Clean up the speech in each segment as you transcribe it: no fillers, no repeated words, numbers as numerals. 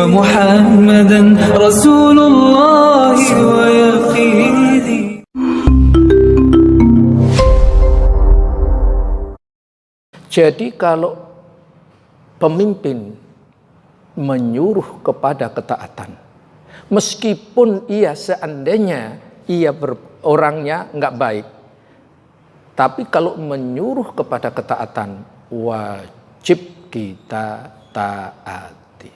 محمدا رسول الله ويقيني. Jadi kalau pemimpin menyuruh kepada ketaatan, meskipun ia seandainya orangnya nggak baik, tapi kalau menyuruh kepada ketaatan, wajib kita taati.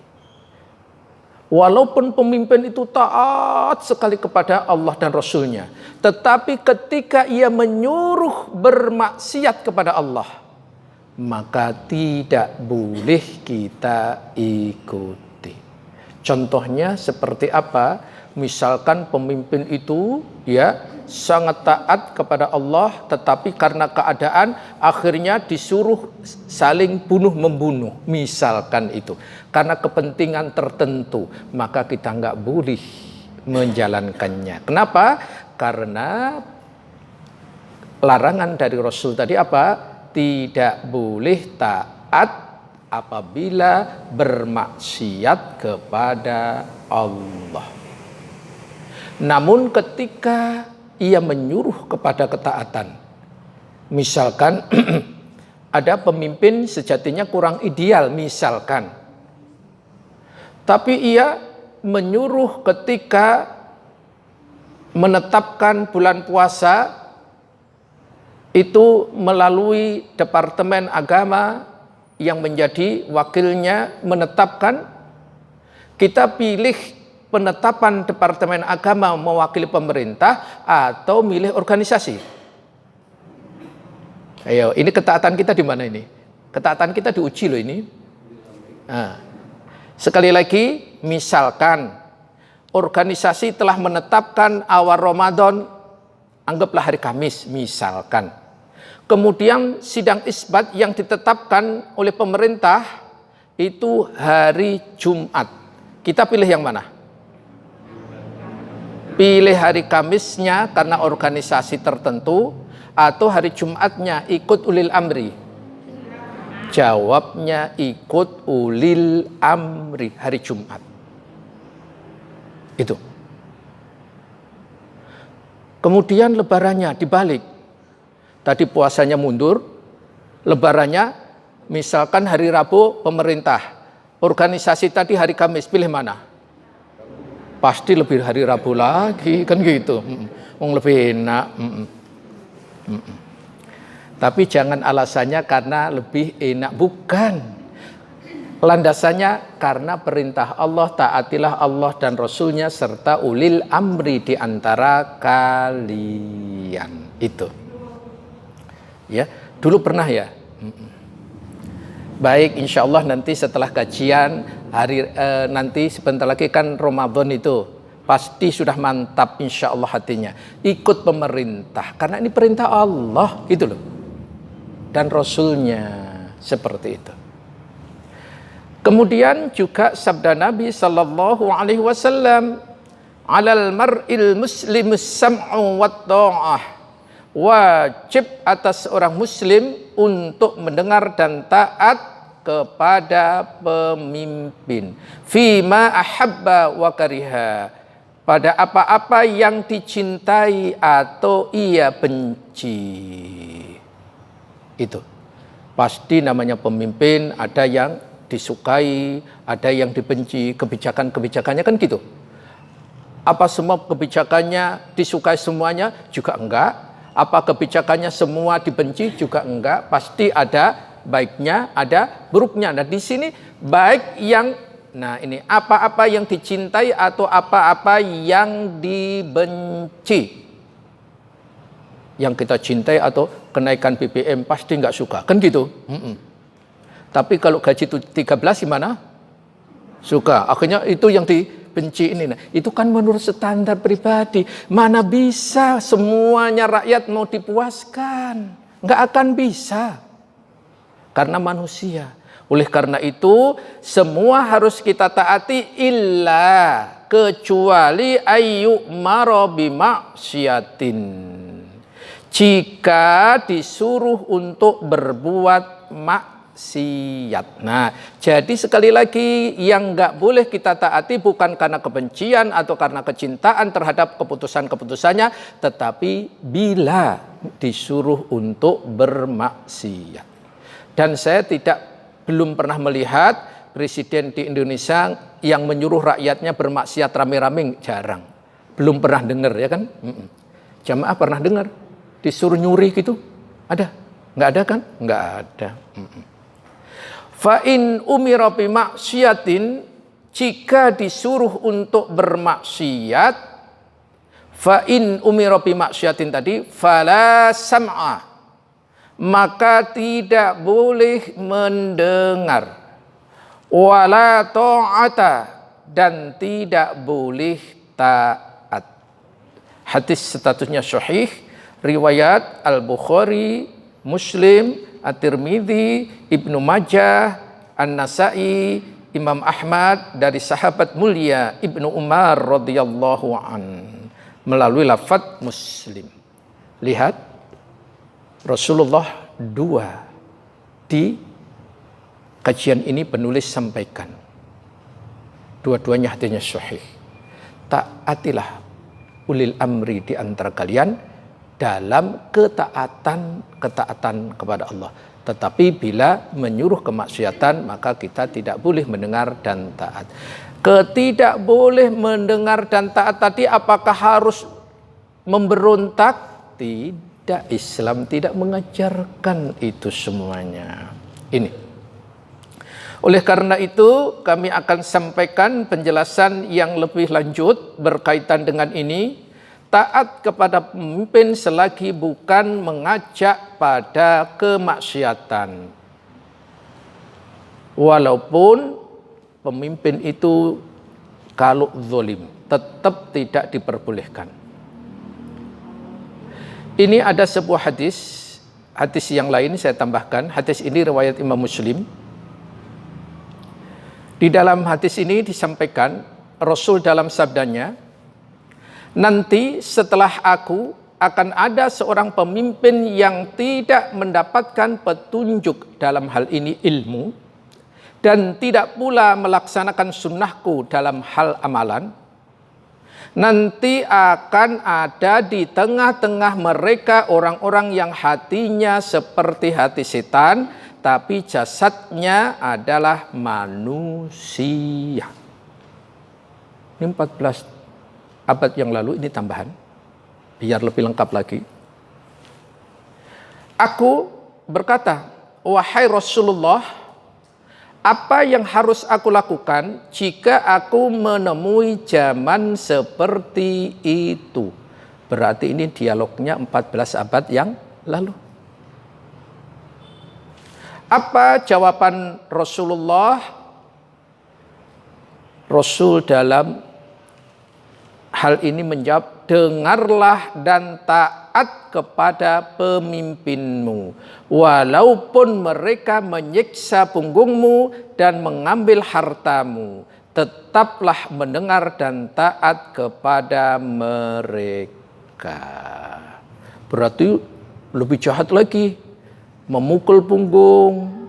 Walaupun pemimpin itu taat sekali kepada Allah dan Rasulnya, tetapi ketika ia menyuruh bermaksiat kepada Allah, maka tidak boleh kita ikuti. Contohnya seperti apa? Misalkan pemimpin itu sangat taat kepada Allah, tetapi karena keadaan akhirnya disuruh saling bunuh-membunuh, misalkan itu karena kepentingan tertentu, maka kita nggak boleh menjalankannya. Kenapa? Karena larangan dari Rasul tadi apa? Tidak boleh taat apabila bermaksiat kepada Allah. Namun ketika ia menyuruh kepada ketaatan, misalkan ada pemimpin sejatinya kurang ideal misalkan, tapi ia menyuruh ketika menetapkan bulan puasa itu melalui Departemen Agama yang menjadi wakilnya menetapkan, kita pilih penetapan Departemen Agama mewakili pemerintah atau milih organisasi. Ayo, ini ketaatan kita di mana ini? Ketaatan kita diuji loh ini. Nah, sekali lagi, misalkan organisasi telah menetapkan awal Ramadan, anggaplah hari Kamis misalkan. Kemudian sidang isbat yang ditetapkan oleh pemerintah itu hari Jumat. Kita pilih yang mana? Pilih hari Kamisnya karena organisasi tertentu, atau hari Jumatnya ikut ulil amri? Jawabnya ikut ulil amri, hari Jumat. Itu. Kemudian lebarannya dibalik. Tadi puasanya mundur, lebarannya misalkan hari Rabu pemerintah, organisasi tadi hari Kamis, pilih mana? Pasti lebih hari Rabu lagi, kan gitu. Lebih enak. Tapi jangan alasannya karena lebih enak, bukan. Landasannya karena perintah Allah, taatilah Allah dan Rasulnya serta ulil amri di antara kalian. Itu. Ya, dulu pernah ya. Baik, insya Allah nanti setelah kajian nanti sebentar lagi kan Ramadan itu pasti sudah mantap insya Allah hatinya ikut pemerintah karena ini perintah Allah gitu loh dan Rasulnya, seperti itu. Kemudian juga sabda Nabi Sallallahu Alaihi Wasallam, alal mar'il muslimus sam'u wat ta'ah, wajib atas orang muslim untuk mendengar dan taat kepada pemimpin, fima ahabba wa kariha, pada apa-apa yang dicintai atau ia benci. Itu pasti namanya pemimpin, ada yang disukai, ada yang dibenci. Kebijakannya kan gitu. Apa semua kebijakannya disukai semuanya? Juga enggak. Apa kebijakannya semua dibenci? Juga enggak. Pasti ada baiknya, ada buruknya. Nah di sini baik yang, nah ini apa-apa yang dicintai atau apa-apa yang dibenci. Yang kita cintai atau kenaikan BBM pasti nggak suka, kan gitu. Tapi kalau gaji itu 13 gimana? Suka. Akhirnya itu yang dibenci ini. Nah, itu kan menurut standar pribadi. Mana bisa semuanya rakyat mau dipuaskan? Nggak akan bisa. Karena manusia. Oleh karena itu, semua harus kita taati illa kecuali ayyumara bimaksiatin. Jika disuruh untuk berbuat maksiat. maksiat. Nah, jadi sekali lagi yang nggak boleh kita taati bukan karena kebencian atau karena kecintaan terhadap keputusan-keputusannya, tetapi bila disuruh untuk bermaksiat. Dan saya belum pernah melihat presiden di Indonesia yang menyuruh rakyatnya bermaksiat rame-rame, jarang. Belum pernah dengar ya kan? Jamaah pernah dengar disuruh nyuri gitu? Ada? Nggak ada kan? Nggak ada. Fa in umira bi maksiatin, jika disuruh untuk bermaksiat, fa in umira bi maksiatin tadi fala sam'a, maka tidak boleh mendengar, wala ta'ata, dan tidak boleh taat. Hadis statusnya sahih, riwayat Al-Bukhari, Muslim, At-Tirmidzi, Ibnu Majah, An-Nasa'i, Imam Ahmad dari sahabat mulia Ibnu Umar radhiyallahu an melalui lafaz Muslim. Lihat, Rasulullah 2 di kajian ini penulis sampaikan. Dua-duanya hadisnya sahih. Taatilah ulil amri di antara kalian dalam ketaatan kepada Allah. Tetapi bila menyuruh kemaksiatan, maka kita tidak boleh mendengar dan taat. Ketidak boleh mendengar dan taat tadi apakah harus memberontak? Tidak, Islam tidak mengajarkan itu semuanya. Ini. Oleh karena itu, kami akan sampaikan penjelasan yang lebih lanjut berkaitan dengan ini. Taat kepada pemimpin selagi bukan mengajak pada kemaksiatan. Walaupun pemimpin itu kalau zalim, tetap tidak diperbolehkan. Ini ada sebuah hadis yang lain saya tambahkan. Hadis ini riwayat Imam Muslim. Di dalam hadis ini disampaikan Rasul dalam sabdanya, nanti setelah aku akan ada seorang pemimpin yang tidak mendapatkan petunjuk dalam hal ini ilmu dan tidak pula melaksanakan sunnahku dalam hal amalan. Nanti akan ada di tengah-tengah mereka orang-orang yang hatinya seperti hati setan, tapi jasadnya adalah manusia. Ini 14 abad yang lalu, ini tambahan biar lebih lengkap lagi. Aku berkata, wahai Rasulullah, apa yang harus aku lakukan jika aku menemui zaman seperti itu? Berarti ini dialognya 14 abad yang lalu. Apa jawaban Rasulullah? Rasul dalam hal ini menjawab, dengarlah dan taat kepada pemimpinmu, walaupun mereka menyiksa punggungmu dan mengambil hartamu, tetaplah mendengar dan taat kepada mereka. Berarti lebih jahat lagi, memukul punggung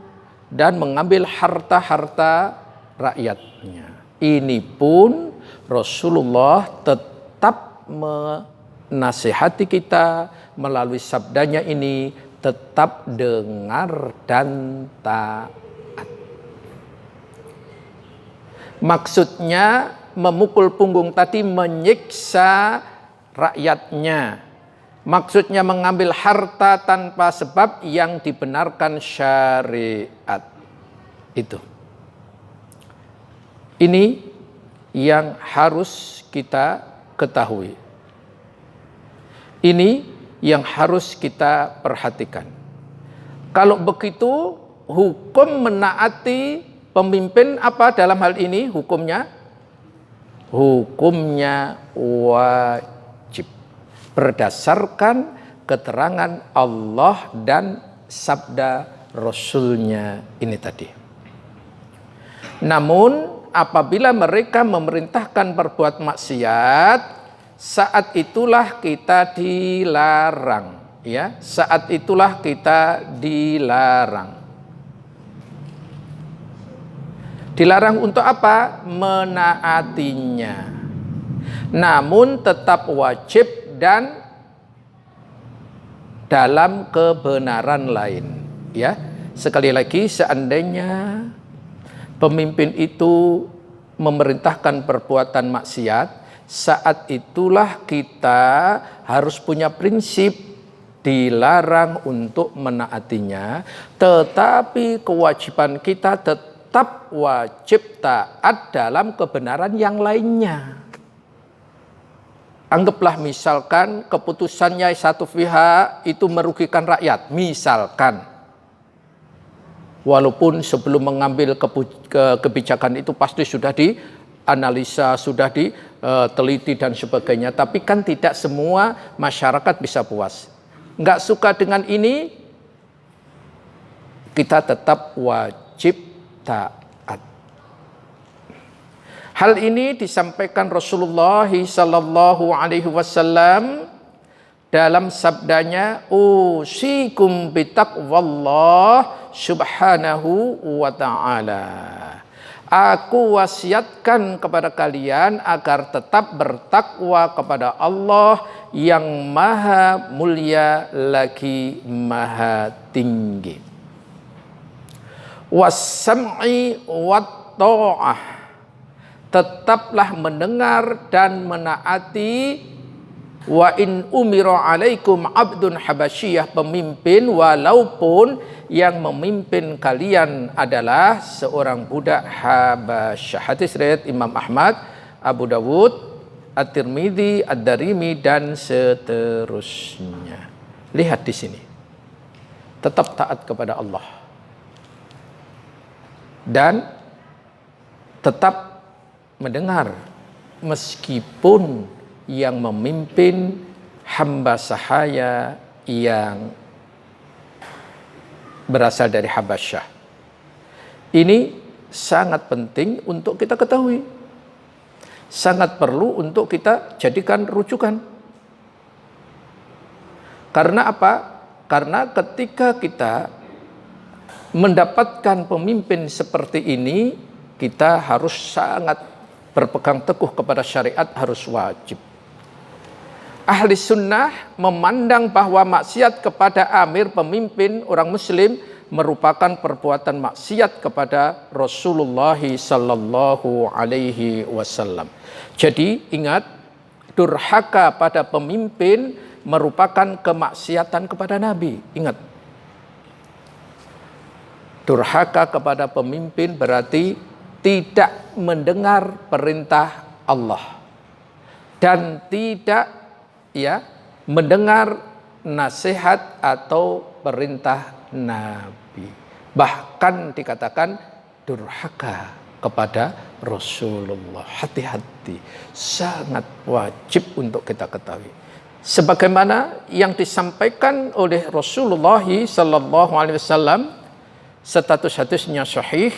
dan mengambil harta-harta rakyatnya. Ini pun Rasulullah tetap menasihati kita melalui sabdanya ini, tetap dengar dan taat. Maksudnya memukul punggung tadi menyiksa rakyatnya. Maksudnya mengambil harta tanpa sebab yang dibenarkan syariat. Itu. Ini yang harus kita ketahui. Ini yang harus kita perhatikan. Kalau begitu, hukum menaati pemimpin apa dalam hal ini hukumnya? Hukumnya wajib. Berdasarkan keterangan Allah dan sabda Rasulnya ini tadi. Namun, apabila mereka memerintahkan berbuat maksiat, saat itulah kita dilarang, ya. Saat itulah kita dilarang. Dilarang untuk apa? Menaatinya. Namun tetap wajib dan dalam kebenaran lain. Ya, sekali lagi, seandainya pemimpin itu memerintahkan perbuatan maksiat, saat itulah kita harus punya prinsip dilarang untuk menaatinya, tetapi kewajiban kita tetap wajib taat dalam kebenaran yang lainnya. Anggaplah misalkan keputusannya satu pihak itu merugikan rakyat, misalkan. Walaupun sebelum mengambil kebijakan itu pasti sudah dianalisa, sudah diteliti dan sebagainya. Tapi kan tidak semua masyarakat bisa puas. Nggak suka dengan ini, kita tetap wajib taat. Hal ini disampaikan Rasulullah sallallahu alaihi wasallam dalam sabdanya, usikum bitaqwallah subhanahu wa ta'ala. Aku wasiatkan kepada kalian agar tetap bertakwa kepada Allah yang maha mulia lagi maha tinggi. Was-sam'i wat-ta'ah. Tetaplah mendengar dan menaati. Wa in umira alaikum abdun habasyiyah, pemimpin walaupun yang memimpin kalian adalah seorang budak Habasyah. Hadis riwayat Imam Ahmad, Abu Dawud, At-Tirmidzi, Ad-Darimi dan seterusnya. Lihat di sini. Tetap taat kepada Allah. Dan tetap mendengar meskipun yang memimpin hamba sahaya yang berasal dari Habasyah. Ini sangat penting untuk kita ketahui. Sangat perlu untuk kita jadikan rujukan. Karena apa? Karena ketika kita mendapatkan pemimpin seperti ini, kita harus sangat berpegang teguh kepada syariat, harus wajib. Ahli sunnah memandang bahwa maksiat kepada amir pemimpin orang muslim merupakan perbuatan maksiat kepada Rasulullah sallallahu alaihi wasallam. Jadi ingat, durhaka pada pemimpin merupakan kemaksiatan kepada Nabi. Ingat, durhaka kepada pemimpin berarti tidak mendengar perintah Allah dan tidak mendengar nasihat atau perintah Nabi. Bahkan dikatakan durhaka kepada Rasulullah. Hati-hati, sangat wajib untuk kita ketahui. Sebagaimana yang disampaikan oleh Rasulullah sallallahu alaihi wasallam, status hadisnya sahih,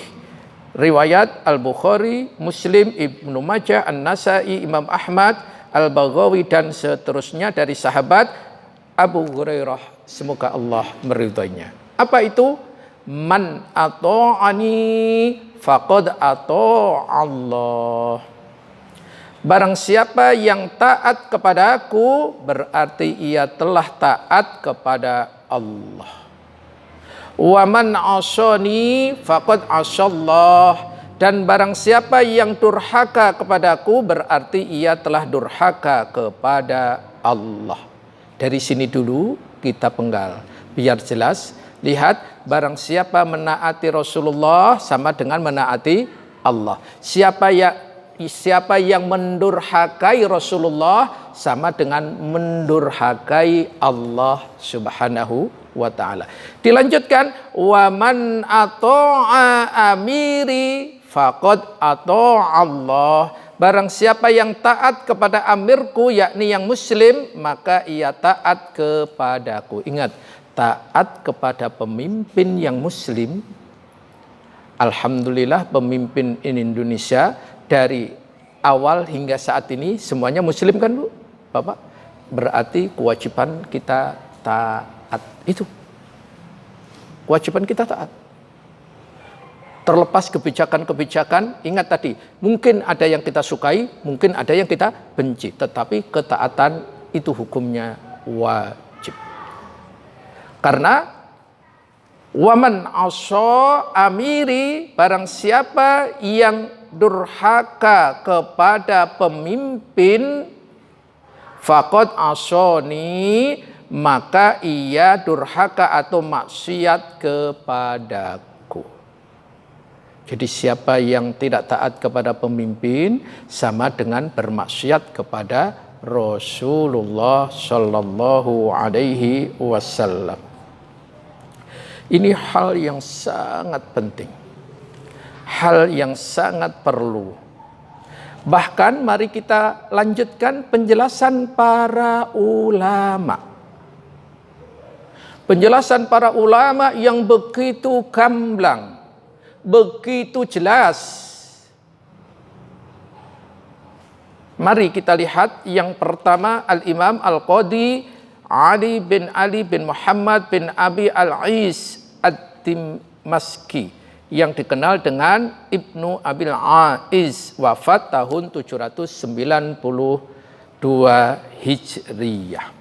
riwayat Al-Bukhari, Muslim, Ibnu Majah, An-Nasai, Imam Ahmad, Al-Baghawi dan seterusnya dari sahabat Abu Hurairah, semoga Allah meridhoinya. Apa itu? Man ata'ani faqad ata'allah. Barang siapa yang taat kepada aku, berarti ia telah taat kepada Allah. Wa man asani faqad asallah, dan barang siapa yang durhaka kepadaku berarti ia telah durhaka kepada Allah. Dari sini dulu kita penggal biar jelas. Lihat, barang siapa menaati Rasulullah sama dengan menaati Allah. Siapa yang mendurhakai Rasulullah sama dengan mendurhakai Allah Subhanahu wa ta'ala. Dilanjutkan, wa man ata'a amiri faqad ata'a Allah. Barang siapa yang taat kepada amirku, yakni yang muslim, maka ia taat kepadaku. Ingat, taat kepada pemimpin yang muslim. Alhamdulillah pemimpin Indonesia dari awal hingga saat ini semuanya muslim kan Bu? Bapak? Berarti kewajiban kita taat. Itu kewajiban kita taat. Terlepas kebijakan-kebijakan, ingat tadi, mungkin ada yang kita sukai, mungkin ada yang kita benci. Tetapi ketaatan itu hukumnya wajib. Karena waman asa amiri, barang siapa yang durhaka kepada pemimpin, faqad asani, maka ia durhaka atau maksiat kepadaku. Jadi siapa yang tidak taat kepada pemimpin sama dengan bermaksiat kepada Rasulullah Sallallahu Alaihi Wasallam. Ini hal yang sangat penting, hal yang sangat perlu. Bahkan mari kita lanjutkan penjelasan para ulama. Penjelasan para ulama yang begitu gamblang, begitu jelas. Mari kita lihat yang pertama, Al-Imam Al-Qadhi Ali bin Muhammad bin Abi Al-Is Ad-Dimashqi yang dikenal dengan Ibnu Abil Aiz, wafat tahun 792 Hijriyah.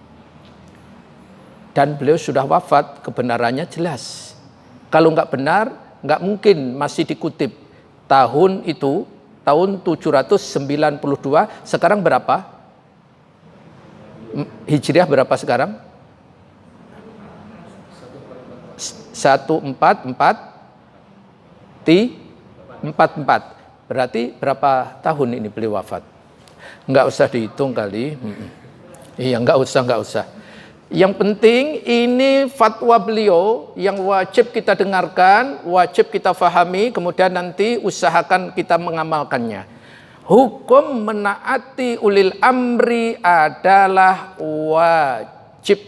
Dan beliau sudah wafat, kebenarannya jelas. Kalau nggak benar, nggak mungkin masih dikutip. Tahun itu, tahun 792, sekarang berapa? Hijriah berapa sekarang? 1444. Berarti berapa tahun ini beliau wafat? Nggak usah dihitung kali. Iya, nggak usah. Yang penting ini fatwa beliau yang wajib kita dengarkan, wajib kita fahami, kemudian nanti usahakan kita mengamalkannya. Hukum menaati ulil amri adalah wajib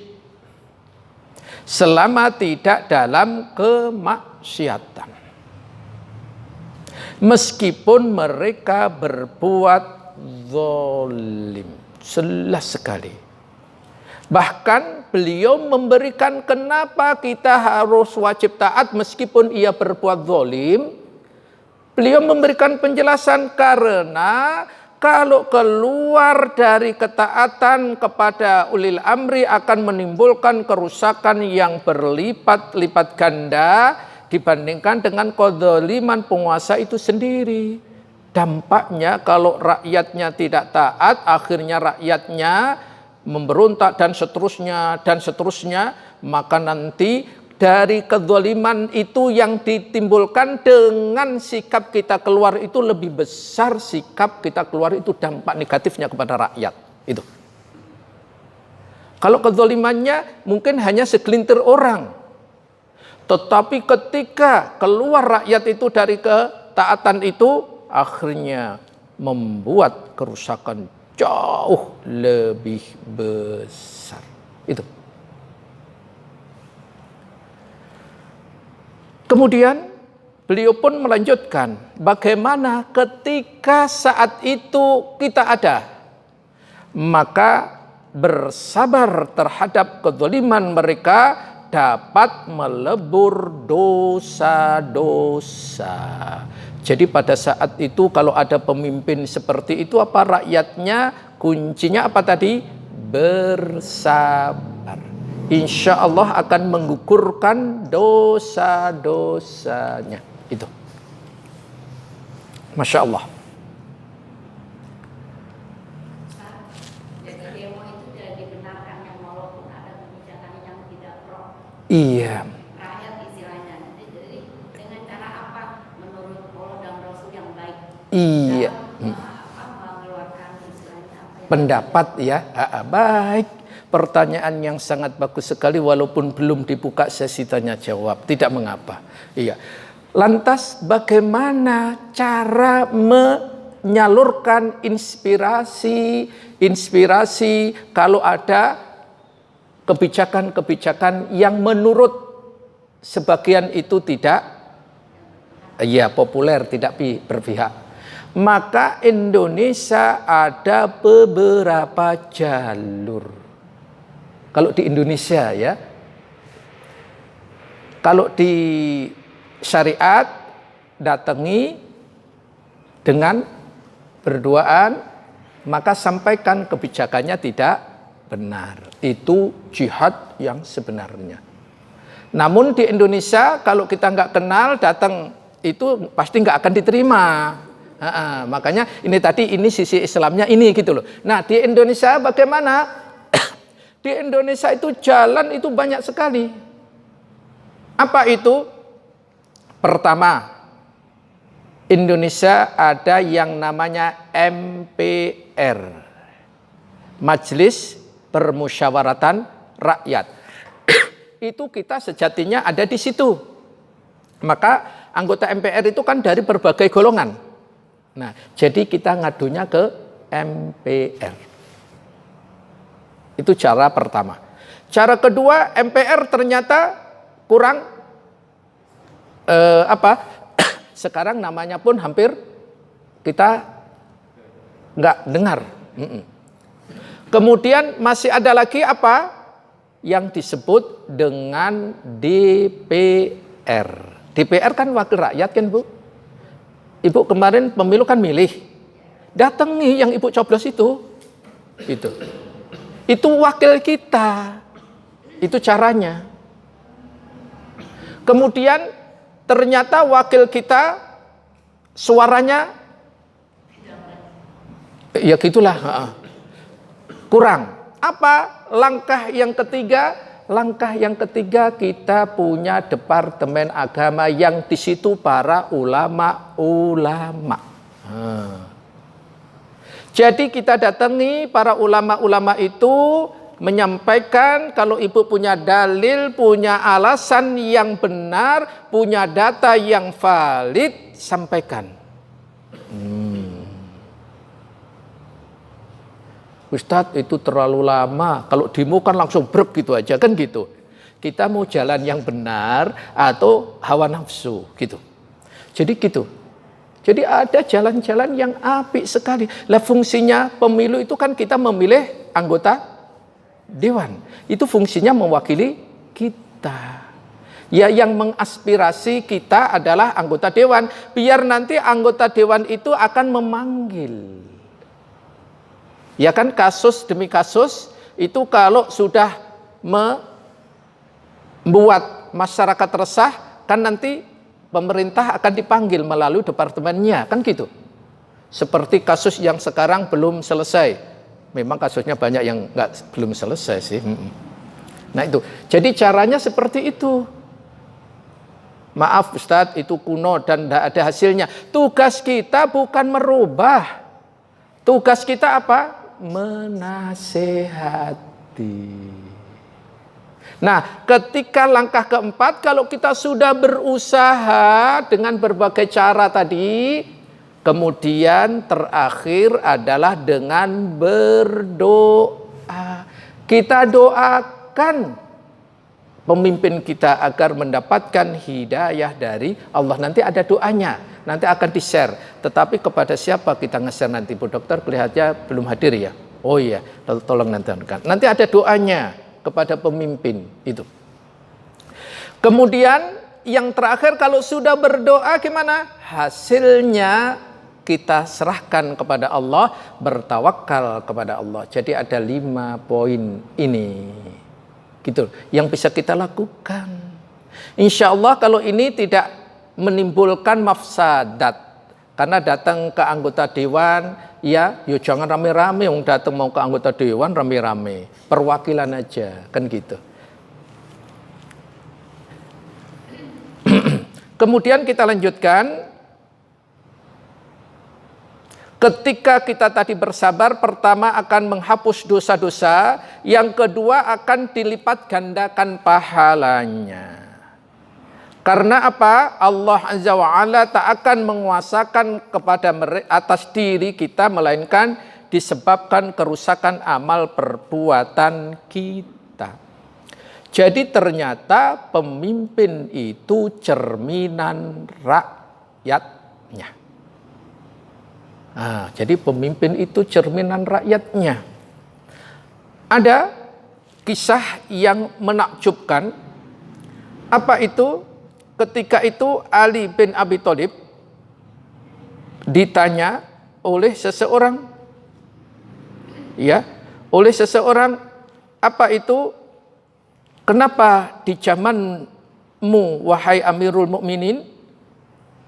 selama tidak dalam kemaksiatan. Meskipun mereka berbuat zalim, jelas sekali. Bahkan beliau memberikan kenapa kita harus wajib taat meskipun ia berbuat zalim. Beliau memberikan penjelasan karena kalau keluar dari ketaatan kepada ulil amri akan menimbulkan kerusakan yang berlipat-lipat ganda dibandingkan dengan kezaliman penguasa itu sendiri. Dampaknya kalau rakyatnya tidak taat, akhirnya rakyatnya memberontak dan seterusnya, maka nanti dari kezaliman itu yang ditimbulkan dengan sikap kita keluar itu lebih besar sikap kita keluar itu dampak negatifnya kepada rakyat. Itu. Kalau kezalimannya mungkin hanya segelintir orang, tetapi ketika keluar rakyat itu dari ketaatan itu akhirnya membuat kerusakan jauh lebih besar. Itu. Kemudian beliau pun melanjutkan bagaimana ketika saat itu kita ada, maka bersabar terhadap kezaliman mereka dapat melebur dosa-dosa. Jadi pada saat itu kalau ada pemimpin seperti itu, apa rakyatnya? Kuncinya apa tadi? Bersabar. Insya Allah akan menggugurkan dosa-dosanya. Itu. Masya Allah. Jadi demo itu tidak dibenarkan yang walaupun ada kebijakan yang tidak pro. Iya. Rakyat istilahnya. Jadi dengan cara apa menurut Allah dan Rasul yang baik? Iya. Mengeluarkan istilahnya apa yang Pendapat ya. Baik. Pertanyaan yang sangat bagus sekali walaupun belum dibuka sesi tanya jawab. Tidak mengapa. Iya. Lantas bagaimana cara menyalurkan inspirasi kalau ada kebijakan-kebijakan yang menurut sebagian itu tidak populer, tidak berpihak. Maka Indonesia ada beberapa jalur. Kalau di Indonesia ya, kalau di syariat datangi dengan berduaan, maka sampaikan kebijakannya tidak benar. Itu jihad yang sebenarnya. Namun di Indonesia kalau kita nggak kenal datang itu pasti nggak akan diterima. Makanya ini sisi Islamnya ini gitu loh. Nah di Indonesia bagaimana? Di Indonesia itu jalan itu banyak sekali. Apa itu? Pertama, Indonesia ada yang namanya MPR, Majelis Permusyawaratan Rakyat. Itu kita sejatinya ada di situ. Maka anggota MPR itu kan dari berbagai golongan. Nah, jadi kita ngadunya ke MPR. Itu cara pertama. Cara kedua, MPR ternyata kurang sekarang namanya pun hampir kita nggak dengar. Kemudian masih ada lagi apa yang disebut dengan DPR. DPR kan wakil rakyat kan Bu? Ibu kemarin pemilu kan milih, datangi yang ibu coblos itu. Itu wakil kita. Itu caranya. Kemudian ternyata wakil kita suaranya ya gitulah. Kurang. Apa langkah yang ketiga? Langkah yang ketiga kita punya Departemen Agama yang di situ para ulama-ulama. Jadi kita datangi para ulama-ulama itu menyampaikan kalau ibu punya dalil, punya alasan yang benar, punya data yang valid, sampaikan. Ustadz itu terlalu lama, kalau demo kan langsung brek gitu aja kan gitu. Kita mau jalan yang benar atau hawa nafsu gitu. Jadi gitu. Jadi ada jalan-jalan yang apik sekali. Lah fungsinya pemilu itu kan kita memilih anggota dewan. Itu fungsinya mewakili kita. Ya yang mengaspirasi kita adalah anggota dewan. Biar nanti anggota dewan itu akan memanggil. Ya kan kasus demi kasus itu kalau sudah membuat masyarakat resah kan nanti pemerintah akan dipanggil melalui departemennya kan gitu. Seperti kasus yang sekarang belum selesai. Memang kasusnya banyak yang belum selesai sih. Nah itu. Jadi caranya seperti itu. Maaf Ustadz itu kuno dan tidak ada hasilnya. Tugas kita bukan merubah. Tugas kita apa? Menasehati. Nah, ketika langkah keempat, kalau kita sudah berusaha dengan berbagai cara tadi, kemudian terakhir adalah dengan berdoa. Kita doakan pemimpin kita agar mendapatkan hidayah dari Allah. Nanti ada doanya. Nanti akan di-share. Tetapi kepada siapa kita nge-share nanti? Bu Dokter kelihatannya belum hadir ya? Oh iya, tolong nanti. Nanti ada doanya kepada pemimpin itu. Kemudian yang terakhir kalau sudah berdoa gimana? Hasilnya kita serahkan kepada Allah, bertawakal kepada Allah. Jadi ada 5 poin ini. Gitu. Yang bisa kita lakukan. Insya Allah kalau ini tidak menimbulkan mafsadat karena datang ke anggota dewan ya jangan rame-rame datang mau ke anggota dewan rame-rame perwakilan aja kan gitu. Kemudian kita lanjutkan ketika kita tadi bersabar pertama akan menghapus dosa-dosa, yang kedua akan dilipat gandakan pahalanya. Karena apa? Allah Azza wa Jalla tak akan menguasakan kepada atas diri kita melainkan disebabkan kerusakan amal perbuatan kita. Jadi ternyata pemimpin itu cerminan rakyatnya. Nah, jadi pemimpin itu cerminan rakyatnya. Ada kisah yang menakjubkan. Apa itu? Ketika itu Ali bin Abi Thalib ditanya oleh seseorang, ya, oleh seseorang, apa itu? Kenapa di zamanmu wahai Amirul Mukminin,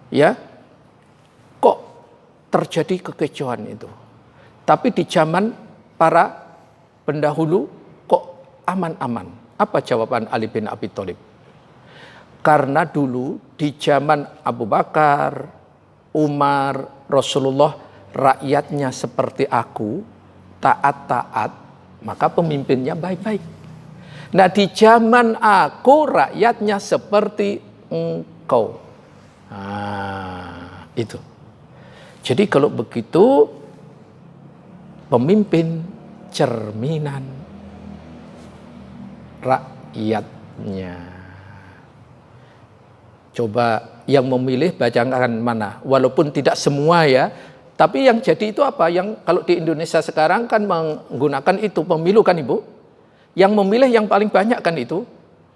ya, kok terjadi kekecewaan itu? Tapi di zaman para pendahulu kok aman-aman. Apa jawaban Ali bin Abi Thalib? Karena dulu di zaman Abu Bakar, Umar, Rasulullah, rakyatnya seperti aku, taat-taat, maka pemimpinnya baik-baik. Nah, di zaman aku rakyatnya seperti engkau. Nah, itu. Jadi kalau begitu, pemimpin cerminan rakyatnya. Coba yang memilih bacakan mana, walaupun tidak semua ya. Tapi yang jadi itu apa? Yang kalau di Indonesia sekarang kan menggunakan itu pemilu kan Ibu? Yang memilih yang paling banyak kan itu,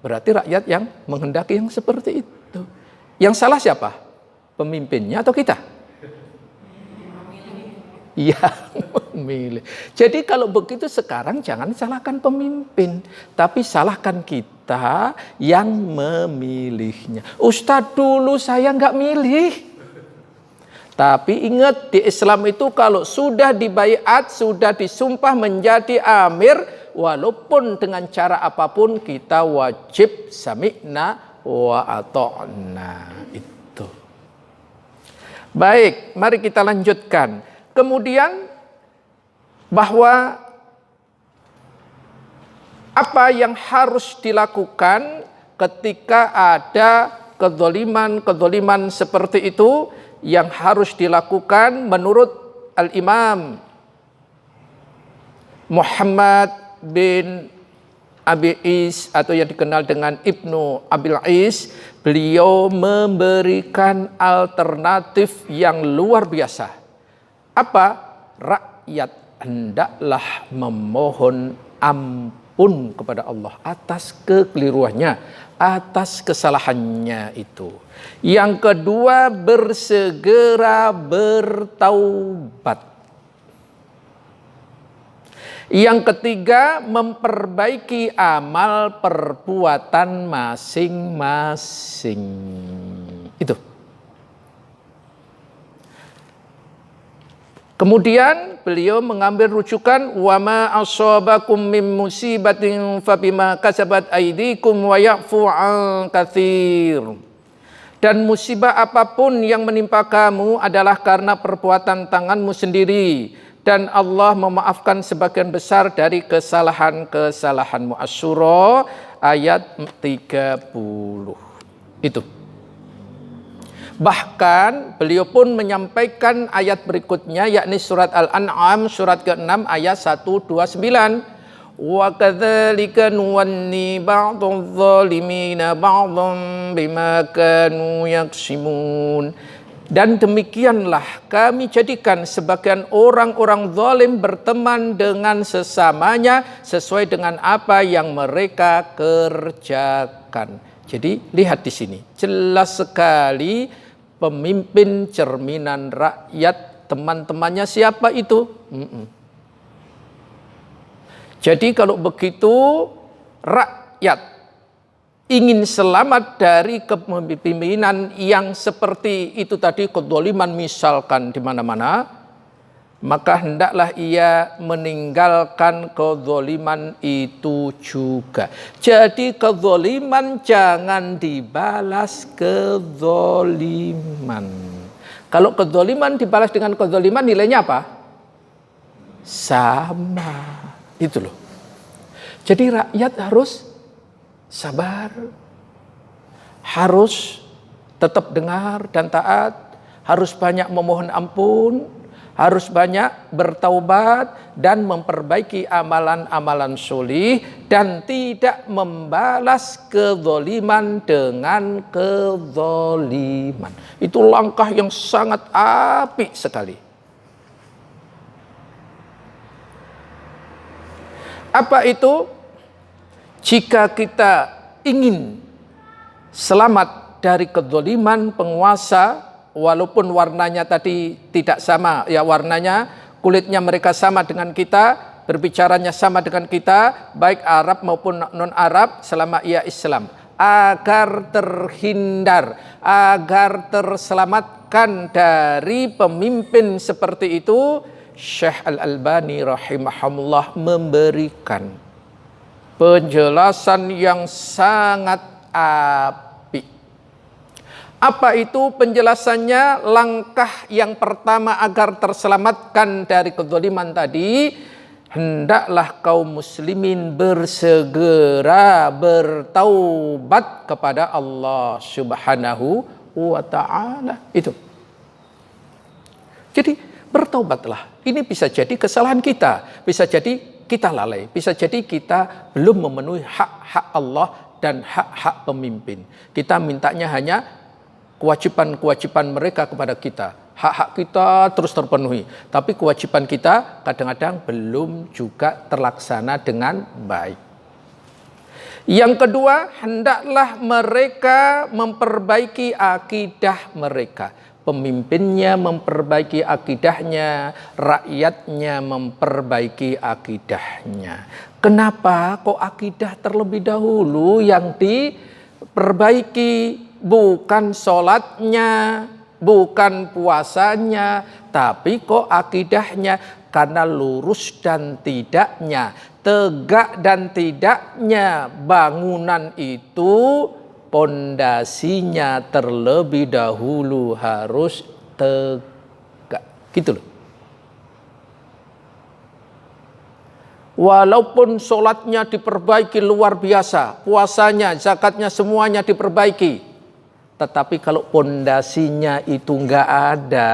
berarti rakyat yang menghendaki yang seperti itu. Yang salah siapa? Pemimpinnya atau kita? Iya, memilih. Jadi kalau begitu sekarang jangan salahkan pemimpin, tapi salahkan kita yang memilihnya. Ustadz dulu saya nggak milih. Tapi ingat di Islam itu kalau sudah dibaiat, sudah disumpah menjadi amir, walaupun dengan cara apapun kita wajib sami'na wa ata'na. Itu. Baik, mari kita lanjutkan. Kemudian bahwa apa yang harus dilakukan ketika ada kezaliman seperti itu, yang harus dilakukan menurut Al-Imam Muhammad bin Abi Is atau yang dikenal dengan Ibnu Abil Is, beliau memberikan alternatif yang luar biasa. Apa? Rakyat hendaklah memohon ampun kepada Allah atas kekeliruannya, atas kesalahannya itu. Yang kedua, bersegera bertaubat. Yang ketiga, memperbaiki amal perbuatan masing-masing. Itu. Kemudian beliau mengambil rujukan wa ma asabakum min musibatin fabima kasabat aydikum wa ya'fu an katsir. Dan musibah apapun yang menimpa kamu adalah karena perbuatan tanganmu sendiri, dan Allah memaafkan sebagian besar dari kesalahan-kesalahanmu. Asy-Syura ayat 30. Itu. Bahkan beliau pun menyampaikan ayat berikutnya, yakni surat Al-An'am surat ke-6 ayat 129. Wa kadzalika nuwalli ba'dadh zalimina ba'dhan bima kanu yaksimun. Dan demikianlah kami jadikan sebagian orang-orang zalim berteman dengan sesamanya sesuai dengan apa yang mereka kerjakan. Jadi lihat di sini, jelas sekali pemimpin cerminan rakyat, teman-temannya siapa itu? Jadi kalau begitu rakyat ingin selamat dari kepemimpinan yang seperti itu tadi, kedzaliman misalkan di mana-mana, maka hendaklah ia meninggalkan kedzaliman itu juga. Jadi kedzaliman jangan dibalas kedzaliman. Kalau kedzaliman dibalas dengan kedzaliman, nilainya apa? Sama. Itu loh. Jadi rakyat harus sabar, harus tetap dengar dan taat, harus banyak memohon ampun, harus banyak bertaubat dan memperbaiki amalan-amalan solih, dan tidak membalas kezaliman dengan kezaliman. Itu langkah yang sangat apik sekali. Apa itu? Jika kita ingin selamat dari kezaliman penguasa, walaupun warnanya tadi tidak sama, ya warnanya, kulitnya mereka sama dengan kita, berbicaranya sama dengan kita, baik Arab maupun non-Arab, selama ia Islam. Agar terhindar, agar terselamatkan dari pemimpin seperti itu, Syekh Al-Albani rahimahullah memberikan penjelasan yang sangat apik. Apa itu penjelasannya? Langkah yang pertama agar terselamatkan dari kezaliman tadi, hendaklah kaum muslimin bersegera bertaubat kepada Allah Subhanahu wa ta'ala. Itu. Jadi bertaubatlah. Ini bisa jadi kesalahan kita, bisa jadi kita lalai, bisa jadi kita belum memenuhi hak-hak Allah dan hak-hak pemimpin. Kita mintanya hanya kewajiban-kewajiban mereka kepada kita. Hak-hak kita terus terpenuhi, tapi kewajiban kita kadang-kadang belum juga terlaksana dengan baik. Yang kedua, hendaklah mereka memperbaiki akidah mereka. Pemimpinnya memperbaiki akidahnya, rakyatnya memperbaiki akidahnya. Kenapa kok akidah terlebih dahulu yang diperbaiki? Bukan sholatnya, bukan puasanya, tapi kok akidahnya. Karena lurus dan tidaknya, tegak dan tidaknya bangunan itu, pondasinya terlebih dahulu harus tegak. Gitu loh. Walaupun sholatnya diperbaiki luar biasa, puasanya, zakatnya semuanya diperbaiki, tetapi kalau pondasinya itu nggak ada,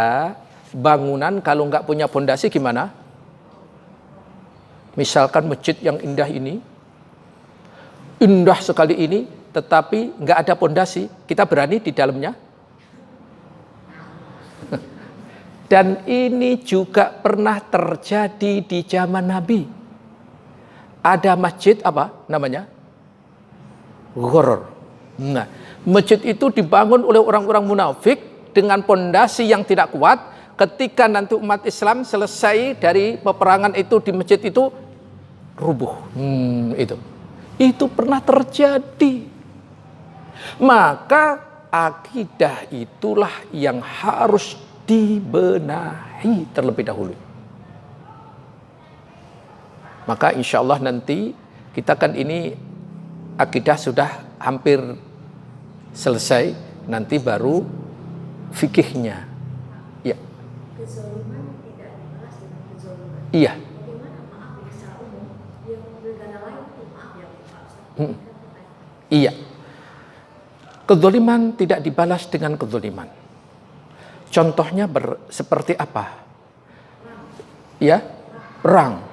bangunan kalau nggak punya pondasi gimana? Misalkan masjid yang indah ini, indah sekali ini, tetapi nggak ada pondasi, kita berani di dalamnya? Dan ini juga pernah terjadi di zaman Nabi. Ada masjid apa namanya? Ghoror. Nah, masjid itu dibangun oleh orang-orang munafik dengan pondasi yang tidak kuat. Ketika nanti umat Islam selesai dari peperangan itu di masjid itu rubuh. Itu pernah terjadi. Maka akidah itulah yang harus dibenahi terlebih dahulu. Maka insya Allah nanti kita kan ini akidah sudah hampir selesai, nanti baru fikihnya. Ya. Kezaliman tidak dibalas dengan kezaliman. Iya. Bagaimana maaf ya secara umum yang negara lain itu maaf ya Pak Ustaz. Iya. Kezaliman tidak dibalas dengan kezaliman. Contohnya seperti apa? Ya, perang.